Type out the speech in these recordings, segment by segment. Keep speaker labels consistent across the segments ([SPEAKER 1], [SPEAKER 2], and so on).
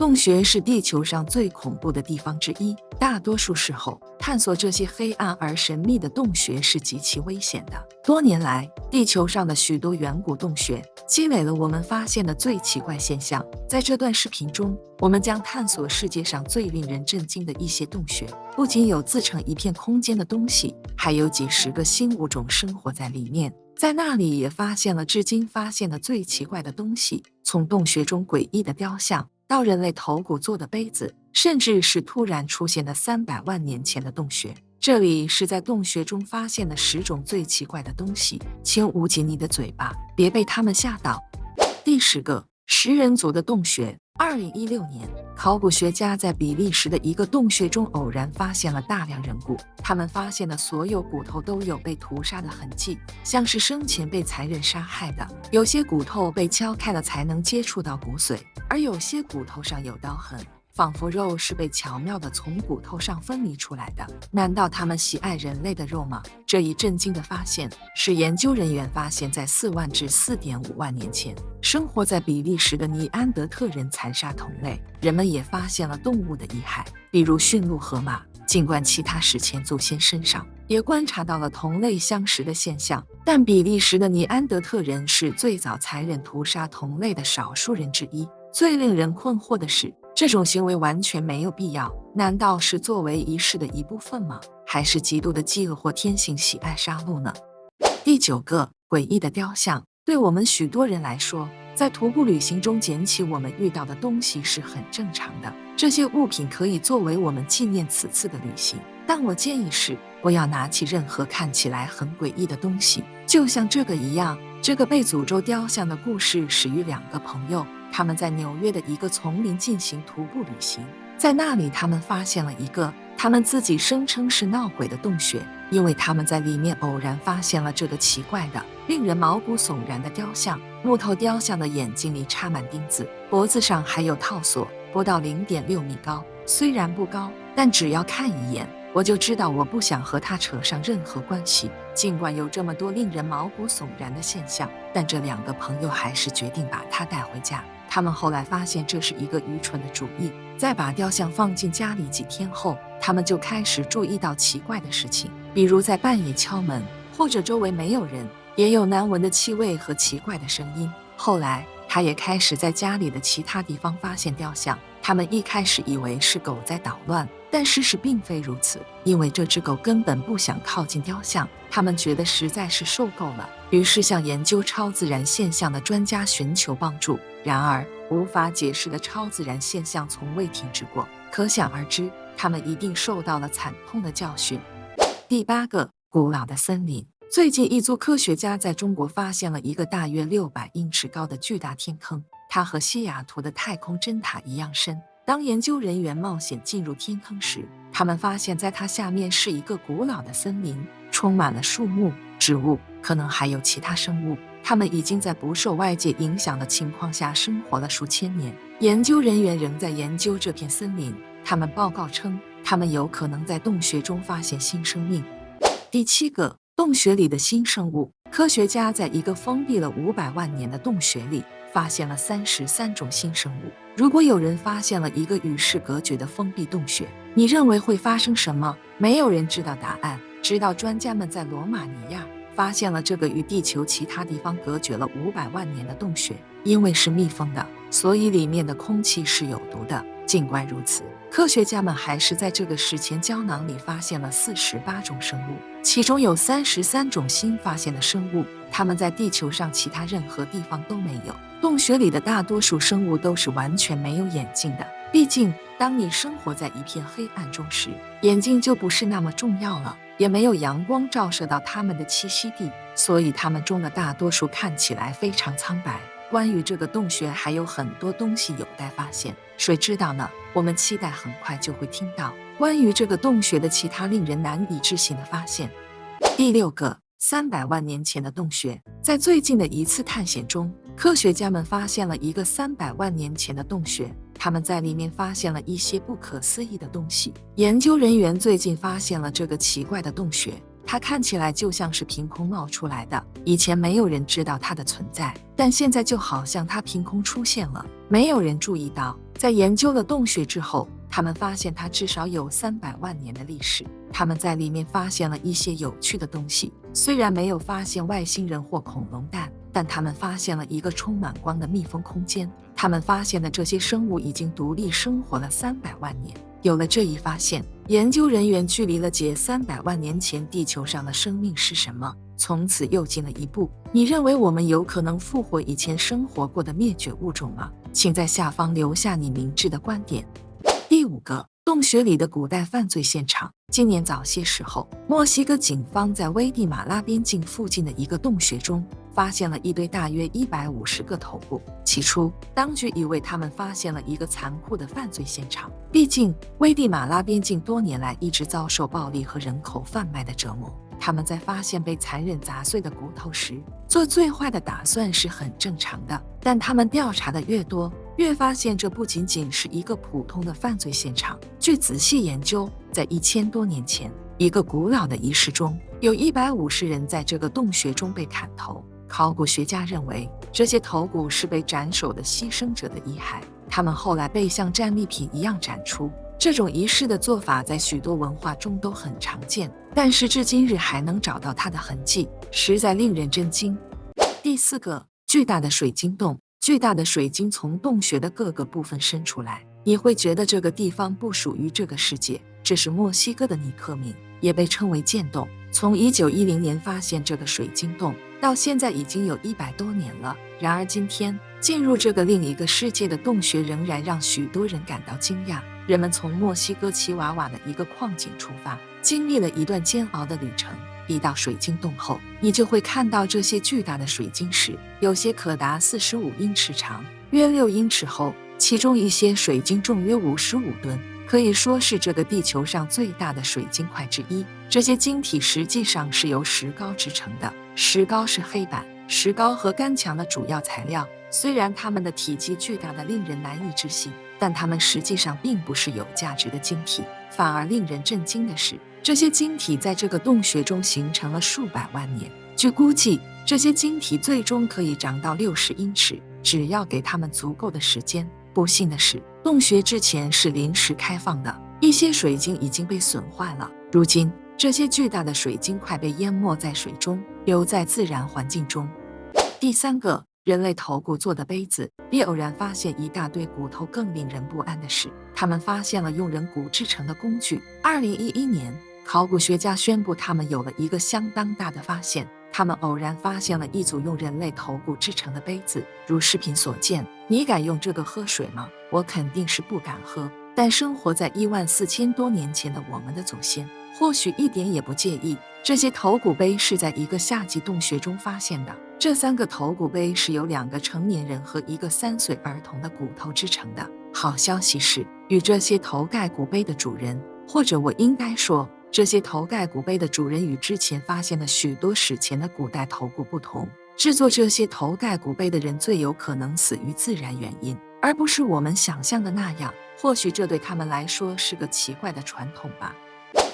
[SPEAKER 1] 洞穴是地球上最恐怖的地方之一，大多数时候，探索这些黑暗而神秘的洞穴是极其危险的。多年来，地球上的许多远古洞穴积累了我们发现的最奇怪现象。在这段视频中，我们将探索世界上最令人震惊的一些洞穴，不仅有自成一片空间的东西，还有几十个新物种生活在里面。在那里也发现了至今发现的最奇怪的东西，从洞穴中诡异的雕像，到人类头骨做的杯子，甚至是突然出现的300万年前的洞穴。这里是在洞穴中发现的10种最奇怪的东西，请捂紧你的嘴巴，别被他们吓到。第10个，食人族的洞穴。2016年，考古学家在比利时的一个洞穴中偶然发现了大量人骨，他们发现的所有骨头都有被屠杀的痕迹，像是生前被残忍杀害的。有些骨头被敲开了才能接触到骨髓，而有些骨头上有刀痕，仿佛肉是被巧妙地从骨头上分离出来的。难道他们喜爱人类的肉吗？这一震惊的发现是研究人员发现在4万至4.5万年前，生活在比利时的尼安德特人残杀同类。人们也发现了动物的遗骸，比如驯鹿和马。尽管其他史前祖先身上也观察到了同类相食的现象，但比利时的尼安德特人是最早残忍屠杀同类的少数人之一。最令人困惑的是，这种行为完全没有必要。难道是作为仪式的一部分吗？还是极度的饥饿或天性喜爱杀戮呢？第9个，诡异的雕像。对我们许多人来说，在徒步旅行中捡起我们遇到的东西是很正常的，这些物品可以作为我们纪念此次的旅行。但我建议是，不要拿起任何看起来很诡异的东西，就像这个一样。这个被诅咒雕像的故事始于2个朋友，他们在纽约的一个丛林进行徒步旅行，在那里他们发现了一个他们自己声称是闹鬼的洞穴，因为他们在里面偶然发现了这个奇怪的令人毛骨悚然的雕像。木头雕像的眼睛里插满钉子，脖子上还有套索，不到0.6米高。虽然不高，但只要看一眼我就知道我不想和他扯上任何关系。尽管有这么多令人毛骨悚然的现象，但这2个朋友还是决定把他带回家。他们后来发现这是一个愚蠢的主意，在把雕像放进家里几天后，他们就开始注意到奇怪的事情，比如在半夜敲门，或者周围没有人，也有难闻的气味和奇怪的声音。后来他也开始在家里的其他地方发现雕像，他们一开始以为是狗在捣乱，但事实并非如此，因为这只狗根本不想靠近雕像，他们觉得实在是受够了，于是向研究超自然现象的专家寻求帮助。然而无法解释的超自然现象从未停止过，可想而知，他们一定受到了惨痛的教训。第8个，古老的森林。最近一组科学家在中国发现了一个大约600英尺高的巨大天坑，它和西雅图的太空针塔一样深。当研究人员冒险进入天坑时，他们发现在它下面是一个古老的森林，充满了树木、植物，可能还有其他生物。他们已经在不受外界影响的情况下生活了数千年。研究人员仍在研究这片森林，他们报告称，他们有可能在洞穴中发现新生命。第7个，洞穴里的新生物。科学家在一个封闭了500万年的洞穴里发现了33种新生物。如果有人发现了一个与世隔绝的封闭洞穴，你认为会发生什么？没有人知道答案，直到专家们在罗马尼亚发现了这个与地球其他地方隔绝了500万年的洞穴。因为是密封的，所以里面的空气是有毒的。尽管如此，科学家们还是在这个史前胶囊里发现了48种生物，其中有33种新发现的生物，它们在地球上其他任何地方都没有。洞穴里的大多数生物都是完全没有眼睛的，毕竟当你生活在一片黑暗中时，眼睛就不是那么重要了，也没有阳光照射到它们的栖息地，所以它们中的大多数看起来非常苍白。关于这个洞穴还有很多东西有待发现，谁知道呢？我们期待很快就会听到关于这个洞穴的其他令人难以置信的发现。第6个，300万年前的洞穴。在最近的一次探险中，科学家们发现了一个300万年前的洞穴，他们在里面发现了一些不可思议的东西。研究人员最近发现了这个奇怪的洞穴，它看起来就像是凭空冒出来的，以前没有人知道它的存在，但现在就好像它凭空出现了，没有人注意到。在研究了洞穴之后，他们发现它至少有300万年的历史。他们在里面发现了一些有趣的东西，虽然没有发现外星人或恐龙蛋，但他们发现了一个充满光的密封空间。他们发现的这些生物已经独立生活了300万年。有了这一发现，研究人员距离了解300万年前地球上的生命是什么，从此又进了一步。你认为我们有可能复活以前生活过的灭绝物种吗？请在下方留下你明智的观点。第5个，洞穴里的古代犯罪现场。今年早些时候，墨西哥警方在危地马拉边境附近的一个洞穴中发现了一堆大约150个头骨。起初，当局以为他们发现了一个残酷的犯罪现场，毕竟危地马拉边境多年来一直遭受暴力和人口贩卖的折磨。他们在发现被残忍砸碎的骨头时，做最坏的打算是很正常的。但他们调查的越多，越发现这不仅仅是一个普通的犯罪现场。据仔细研究，在1000多年前，一个古老的仪式中，有150人在这个洞穴中被砍头。考古学家认为，这些头骨是被斩首的牺牲者的遗骸，他们后来被像战利品一样展出。这种仪式的做法在许多文化中都很常见，但是至今日还能找到它的痕迹，实在令人震惊。第4个，巨大的水晶洞。巨大的水晶从洞穴的各个部分伸出来，你会觉得这个地方不属于这个世界。这是墨西哥的尼克敏，也被称为剑洞。从1910年发现这个水晶洞到现在已经有100多年了。然而今天进入这个另一个世界的洞穴仍然让许多人感到惊讶。人们从墨西哥奇瓦瓦的一个矿井出发，经历了一段煎熬的旅程。一到水晶洞后，你就会看到这些巨大的水晶石，有些可达45英尺长，约6英尺厚，其中一些水晶重约55吨，可以说是这个地球上最大的水晶块之一。这些晶体实际上是由石膏制成的，石膏是黑板、石膏和干墙的主要材料。虽然它们的体积巨大的令人难以置信，但它们实际上并不是有价值的晶体。反而令人震惊的是，这些晶体在这个洞穴中形成了数百万年。据估计，这些晶体最终可以长到60英尺，只要给它们足够的时间。不幸的是，洞穴之前是临时开放的，一些水晶已经被损坏了。如今，这些巨大的水晶块被淹没在水中，留在自然环境中。第3个，人类头骨做的杯子。比偶然发现一大堆骨头更令人不安的是，他们发现了用人骨制成的工具。2011年，考古学家宣布他们有了一个相当大的发现，他们偶然发现了一组用人类头骨制成的杯子。如视频所见，你敢用这个喝水吗？我肯定是不敢喝，但生活在14000多年前的我们的祖先或许一点也不介意。这些头骨杯是在一个夏季洞穴中发现的。这3个头骨杯是由2个成年人和1个3岁儿童的骨头制成的。好消息是，与这些头盖骨杯的主人，或者我应该说，这些头盖骨杯的主人与之前发现的许多史前的古代头骨不同。制作这些头盖骨杯的人最有可能死于自然原因，而不是我们想象的那样。或许这对他们来说是个奇怪的传统吧。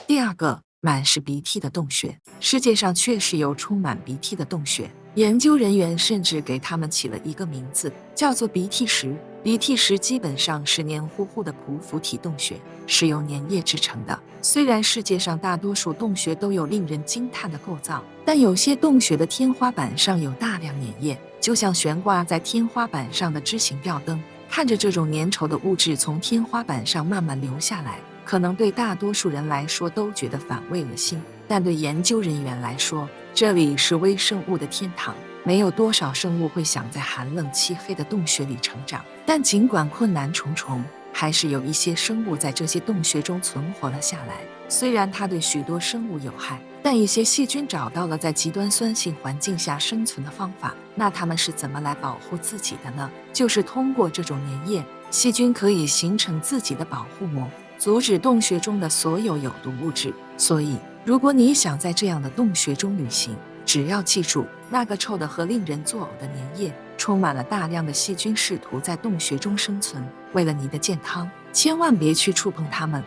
[SPEAKER 1] 第2个，满是鼻涕的洞穴。世界上确实有充满鼻涕的洞穴，研究人员甚至给他们起了一个名字，叫做鼻涕石。鼻涕石基本上是黏糊糊的匍匐体洞穴，是由粘液制成的。虽然世界上大多数洞穴都有令人惊叹的构造，但有些洞穴的天花板上有大量粘液，就像悬挂在天花板上的枝形吊灯。看着这种粘稠的物质从天花板上慢慢流下来，可能对大多数人来说都觉得反胃恶心，但对研究人员来说，这里是微生物的天堂。没有多少生物会想在寒冷漆黑的洞穴里成长，但尽管困难重重，还是有一些生物在这些洞穴中存活了下来。虽然它对许多生物有害，但一些细菌找到了在极端酸性环境下生存的方法。那它们是怎么来保护自己的呢？就是通过这种粘液，细菌可以形成自己的保护膜，阻止洞穴中的所有有毒物质。所以，如果你想在这样的洞穴中旅行，只要记住，那个臭的和令人作呕的粘液，充满了大量的细菌，试图在洞穴中生存。为了你的健康，千万别去触碰它们。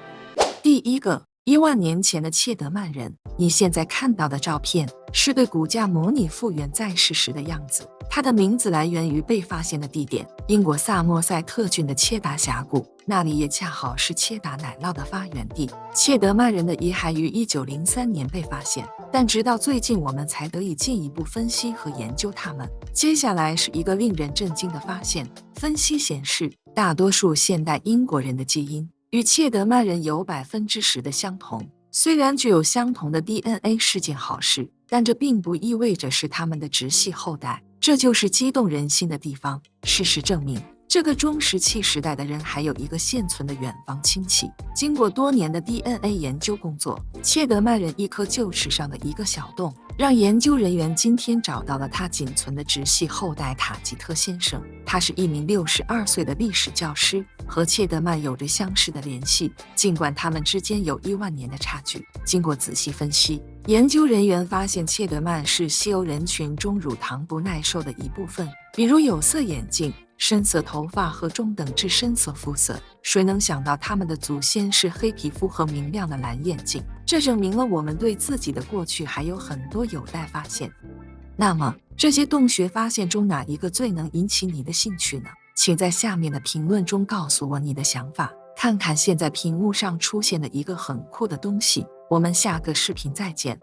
[SPEAKER 1] 第1个，1万年前的切德曼人。你现在看到的照片是对骨架模拟复原在世时的样子，它的名字来源于被发现的地点——英国萨默塞特郡的切达峡谷，那里也恰好是切达奶酪的发源地。切德曼人的遗骸于1903年被发现，但直到最近我们才得以进一步分析和研究它们。接下来是一个令人震惊的发现，分析显示，大多数现代英国人的基因与切德曼人有10%的相同。虽然具有相同的 DNA 是件好事，但这并不意味着是他们的直系后代，这就是激动人心的地方。事实证明，这个中石器时代的人还有一个现存的远房亲戚。经过多年的 DNA 研究工作，切德曼人一颗臼齿上的一个小洞，让研究人员今天找到了他仅存的直系后代塔吉特先生。他是一名62岁的历史教师，和切德曼有着相似的联系，尽管他们之间有1万年的差距。经过仔细分析，研究人员发现切德曼是西欧人群中乳糖不耐受的一部分，比如有色眼镜、深色头发和中等至深色肤色。谁能想到他们的祖先是黑皮肤和明亮的蓝眼睛？这证明了我们对自己的过去还有很多有待发现。那么，这些洞穴发现中哪一个最能引起你的兴趣呢？请在下面的评论中告诉我你的想法。看看现在屏幕上出现的一个很酷的东西。我们下个视频再见。